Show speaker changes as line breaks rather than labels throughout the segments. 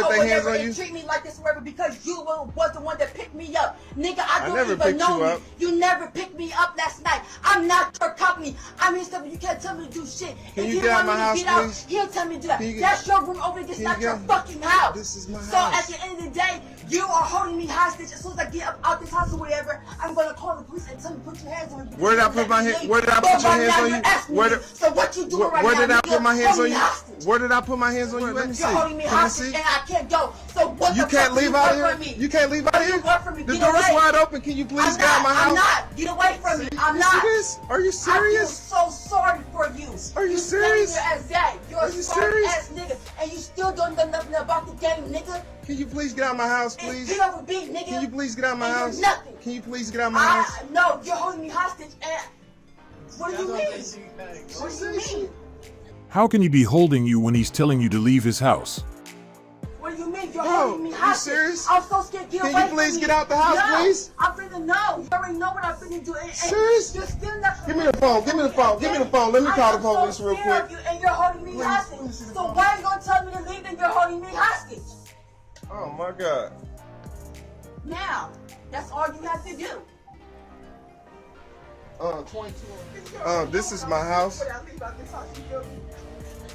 put their hands on
and
you?
treat me like this forever because you was the one that picked me up. Nigga, I don't
never
even
picked
know
you
you.
up.
You never picked me up last night. I'm not your company. I mean stuff, you can't tell me to do shit.
Can
if
you
he
get out
want
my
me to
house,
get out,
please?
he'll tell me to do that.
Can you get-
That's your room over there. It's
Can
not
you
your
get-
fucking house.
This is my
So
house.
at the end of the day, you are holding me hostage. As soon as I get up out this house or whatever, I'm gonna call the police and tell them to put your hands on me.
Where did I put my hand? Where did I put your hands on you?
So what you doing right
Where
now?
did I
nigga?
put my hands on
Holding
you?
me hostage.
Where did I put my hands on you? Let me see.
You're holding me
Can you
hostage
see?
and I can't go. So what
You
the
can't
fuck do
leave
you
out
want
here.
from me?
You can't leave out
What do
here.
you want from me?
The
Get
door is
away.
wide open. Can you please get out my house?
I'm not. Get away from me. I'm
You
not.
see this? Are you
I feel
serious?
so sorry for you.
Are you
standing
serious?
there as that. You're
Are
a
you
sorry
serious?
ass nigga, and you still don't know nothing about the game, nigga.
Can you please get out my house, please?
Get over beat, nigga.
Can you please get out my
And you're
house?
nothing.
Can you please get out my house?
No, you're holding me hostage, and what do you mean? What do you mean?
How can he be holding you when he's telling you to leave his house?
What do you mean? You're
Bro,
holding me
you
hostage.
serious?
I'm so scared. Get
Can
away
you
from
please
me.
get out the house,
no,
please?
I'm finna know. You already know what I'm finna do. And
Serious?
You're still not.
Give me the phone. Give me the phone. Give me the phone. Let me call the police real quick.
You, and you're holding me
Please,
hostage.
please see the
So
phone.
why are you gonna tell me to leave and you're holding me hostage?
Oh my God.
Now, that's all you have to do.
22. This is my house.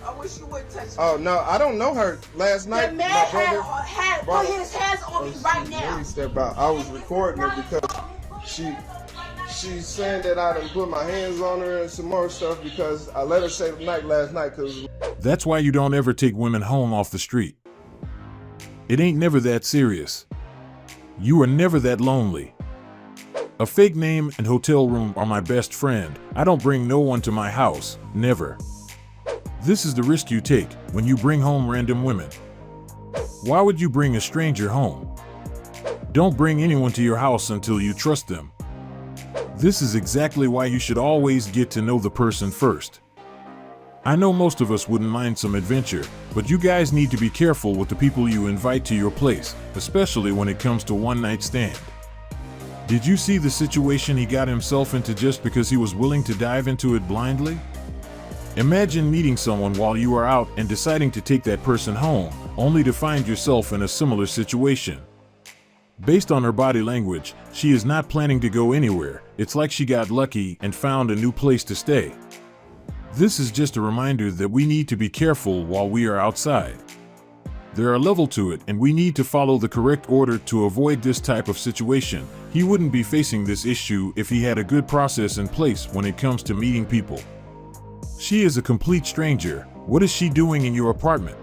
I wish you wouldn't touch me.
Oh no, I don't know her. Last
The
night,
man
my brother.
had
brought-
put his hands on me right
Let
now.
me step out. I was recording her because she's saying that I done put my hands on her and some more stuff because I let her stay the night last night because
That's why you don't ever take women home off the street. It ain't never that serious. You are never that lonely. A fake name and hotel room are my best friend. I don't bring no one to my house, never. This is the risk you take when you bring home random women. Why would you bring a stranger home? Don't bring anyone to your house until you trust them. This is exactly why you should always get to know the person first. I know most of us wouldn't mind some adventure, but you guys need to be careful with the people you invite to your place, especially when it comes to one-night stand. Did you see the situation he got himself into just because he was willing to dive into it blindly? Imagine meeting someone while you are out and deciding to take that person home, only to find yourself in a similar situation. Based on her body language, she is not planning to go anywhere. It's like she got lucky and found a new place to stay. This is just a reminder that we need to be careful while we are outside. There are levels to it, and we need to follow the correct order to avoid this type of situation. He wouldn't be facing this issue if he had a good process in place when it comes to meeting people. She is a complete stranger. What is she doing in your apartment?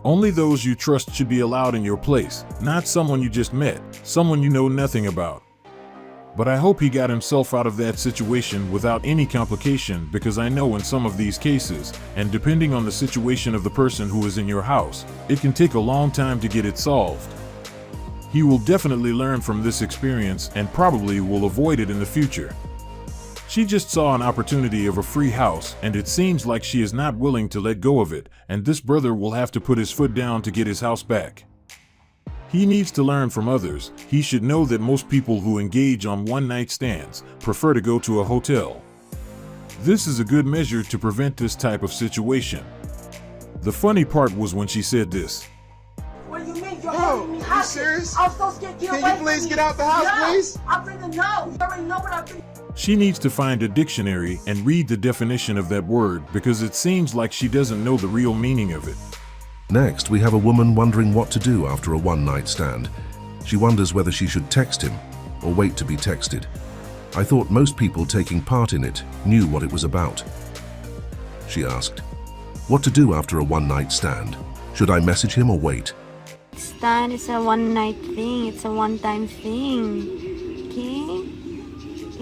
Only those you trust should be allowed in your place, not someone you just met, someone you know nothing about. But I hope he got himself out of that situation without any complication, because I know in some of these cases, and depending on the situation of the person who is in your house, it can take a long time to get it solved. He will definitely learn from this experience and probably will avoid it in the future. She just saw an opportunity of a free house, and it seems like she is not willing to let go of it, and this brother will have to put his foot down to get his house back. He needs to learn from others. He should know that most people who engage on one-night stands prefer to go to a hotel. This is a good measure to prevent this type of situation. The funny part was when she said this.
What do you mean? You're
Bro,
holding me
you
hostage.
serious?
I'm so scared. Get
Can
away
you
from
please
me.
get out the house,
no,
please?
I'm finna know. You already know what I'm finna.
She needs to find a dictionary and read the definition of that word, because it seems like she doesn't know the real meaning of it.
Next, we have a woman wondering what to do after a one-night stand. She wonders whether she should text him or wait to be texted. I thought most people taking part in it knew what it was about. She asked, what to do after a one-night stand? Should I message him or wait?
Stand is a one-night thing. It's a one-time thing. Okay?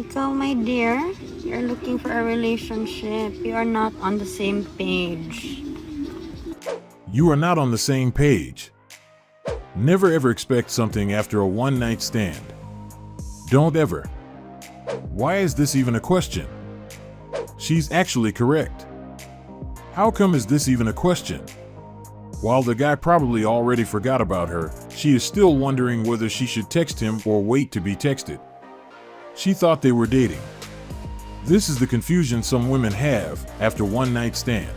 Ikaw, my dear, you're looking for a relationship. You are not on the same page.
You are not on the same page. Never ever expect something after a one-night stand. Don't ever. Why is this even a question? She's actually correct. How come is this even a question? While the guy probably already forgot about her, she is still wondering whether she should text him or wait to be texted. She thought they were dating. This is the confusion some women have after one night stand.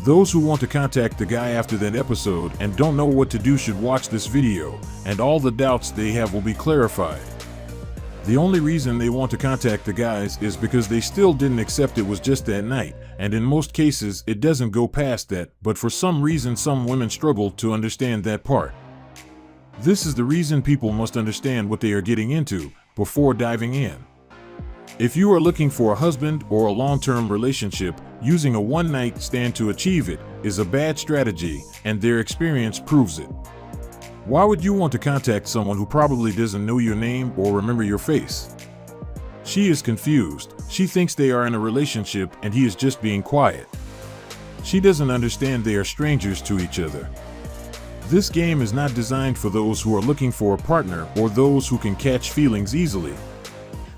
Those who want to contact the guy after that episode and don't know what to do should watch this video, and all the doubts they have will be clarified. The only reason they want to contact the guys is because they still didn't accept it was just that night, and in most cases it doesn't go past that, but for some reason some women struggle to understand that part. This is the reason people must understand what they are getting into before diving in. If you are looking for a husband or a long-term relationship, using a one-night stand to achieve it is a bad strategy, and their experience proves it. Why would you want to contact someone who probably doesn't know your name or remember your face? She is confused. She thinks they are in a relationship and he is just being quiet. She doesn't understand they are strangers to each other. This game is not designed for those who are looking for a partner or those who can catch feelings easily.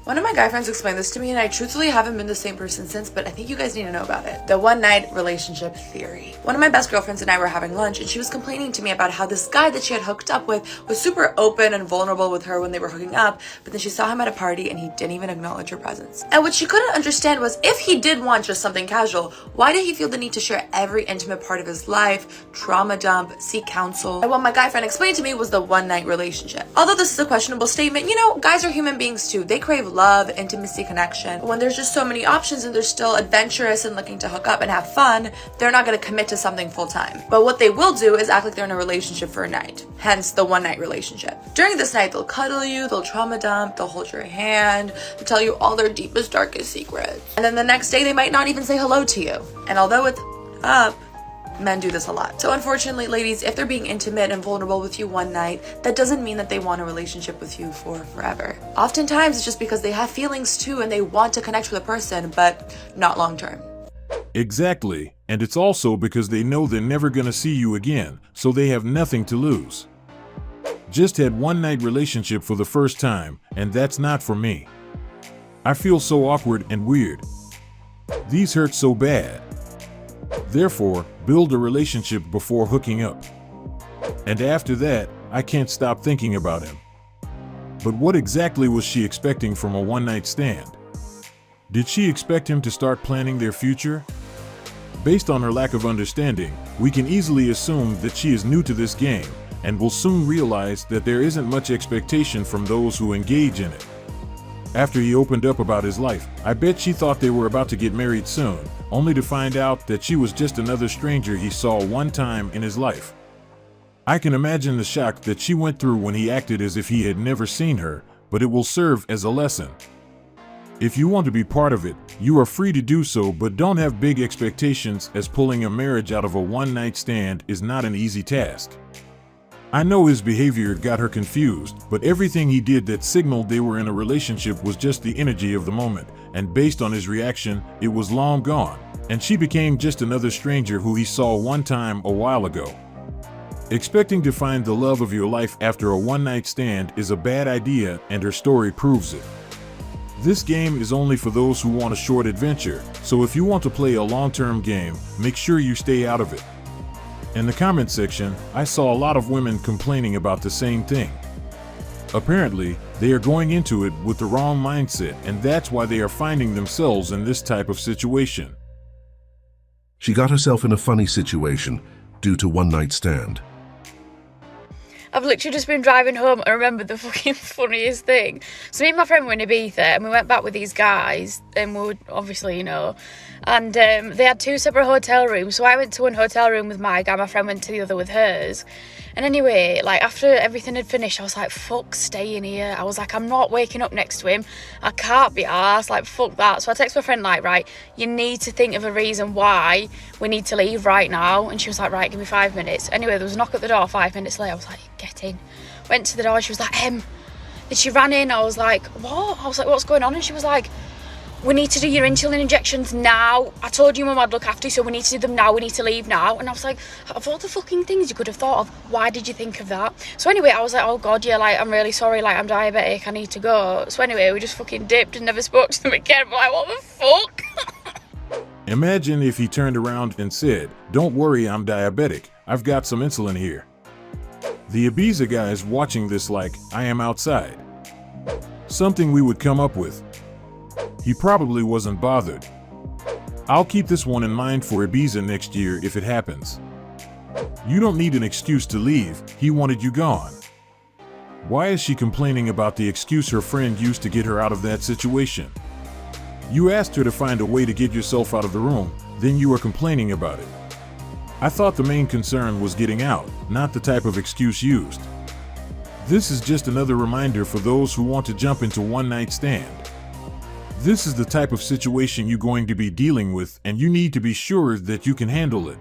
One of my guy friends explained this to me, and I truthfully haven't been the same person since, but I think you guys need to know about it. The one-night relationship theory. One of my best girlfriends and I were having lunch, and she was complaining to me about how this guy that she had hooked up with was super open and vulnerable with her when they were hooking up, but then she saw him at a party and he didn't even acknowledge her presence. And what she couldn't understand was, if he did want just something casual, why did he feel the need to share every intimate part of his life, trauma dump, seek counsel? And what my guy friend explained to me was the one-night relationship. Although this is a questionable statement, you know, guys are human beings too. They crave love, intimacy, connection. But when there's just so many options and they're still adventurous and looking to hook up and have fun, they're not going to commit to something full time. But what they will do is act like they're in a relationship for a night, hence the one night relationship. During this night, they'll cuddle you, they'll trauma dump, they'll hold your hand, they'll tell you all their deepest, darkest secrets. And then the next day, they might not even say hello to you. And although it's up, men do this a lot. So unfortunately, ladies, if they're being intimate and vulnerable with you one night, that doesn't mean that they want a relationship with you for forever. Oftentimes, it's just because they have feelings too and they want to connect with a person, but not long term.
Exactly, and it's also because they know they're never gonna see you again, so they have nothing to lose. Just had one-night relationship for the first time, and that's not for me. I feel so awkward and weird. These hurt so bad. Therefore, build a relationship before hooking up. And after that, I can't stop thinking about him. But what exactly was she expecting from a one-night stand? Did she expect him to start planning their future? Based on her lack of understanding, we can easily assume that she is new to this game and will soon realize that there isn't much expectation from those who engage in it. After he opened up about his life, I bet she thought they were about to get married soon, only to find out that she was just another stranger he saw one time in his life. I can imagine the shock that she went through when he acted as if he had never seen her, but it will serve as a lesson. If you want to be part of it, you are free to do so, but don't have big expectations, as pulling a marriage out of a one-night stand is not an easy task. I know his behavior got her confused, but everything he did that signaled they were in a relationship was just the energy of the moment, and based on his reaction, it was long gone, and she became just another stranger who he saw one time a while ago. Expecting to find the love of your life after a one-night stand is a bad idea, and her story proves it. This game is only for those who want a short adventure, so if you want to play a long-term game, make sure you stay out of it. In the comment section, I saw a lot of women complaining about the same thing. Apparently, they are going into it with the wrong mindset, and that's why they are finding themselves in this type of situation.
She got herself in a funny situation due to one-night stand.
I've literally just been driving home and I remember the fucking funniest thing. So me and my friend were in Ibiza and we went back with these guys and we were obviously, you know, and they had two separate hotel rooms. So I went to one hotel room with my guy, my friend went to the other with hers. And anyway, like after everything had finished, I was like, fuck staying here. I was like, I'm not waking up next to him. I can't be arsed, like fuck that. So I text my friend like, right, you need to think of a reason why we need to leave right now. And she was like, right, give me 5 minutes. Anyway, there was a knock at the door 5 minutes later. I was like, get in. Went to the door, she was like, Then she ran in, I was like, what? I was like, what's going on? And she was like, we need to do your insulin injections now. I told you Mum I'd look after you, so we need to do them now. We need to leave now. And I was like, of all the fucking things you could have thought of, why did you think of that? So anyway, I was like, oh God, yeah, like, I'm really sorry. Like, I'm diabetic. I need to go. So anyway, we just fucking dipped and never spoke to them again. I'm like, what the fuck?
Imagine if he turned around and said, don't worry, I'm diabetic. I've got some insulin here. The Ibiza guys watching this like, I am outside. Something we would come up with. He probably wasn't bothered. I'll keep this one in mind for Ibiza next year if it happens. You don't need an excuse to leave, he wanted you gone. Why is she complaining about the excuse her friend used to get her out of that situation? You asked her to find a way to get yourself out of the room, then you are complaining about it. I thought the main concern was getting out, not the type of excuse used. This is just another reminder for those who want to jump into one-night stand. This is the type of situation you're going to be dealing with, and you need to be sure that you can handle it.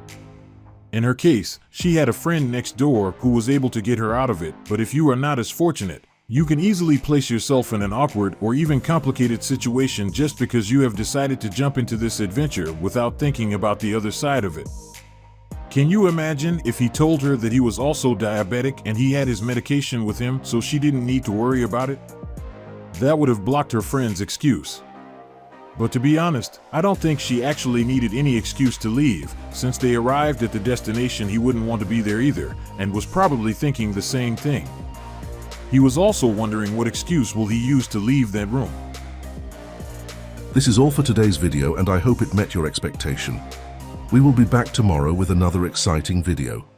In her case, she had a friend next door who was able to get her out of it, but if you are not as fortunate, you can easily place yourself in an awkward or even complicated situation just because you have decided to jump into this adventure without thinking about the other side of it. Can you imagine if he told her that he was also diabetic and he had his medication with him so she didn't need to worry about it? That would have blocked her friend's excuse. But to be honest, I don't think she actually needed any excuse to leave, since they arrived at the destination he wouldn't want to be there either, and was probably thinking the same thing. He was also wondering what excuse will he use to leave that room.
This is all for today's video, and I hope it met your expectation. We will be back tomorrow with another exciting video.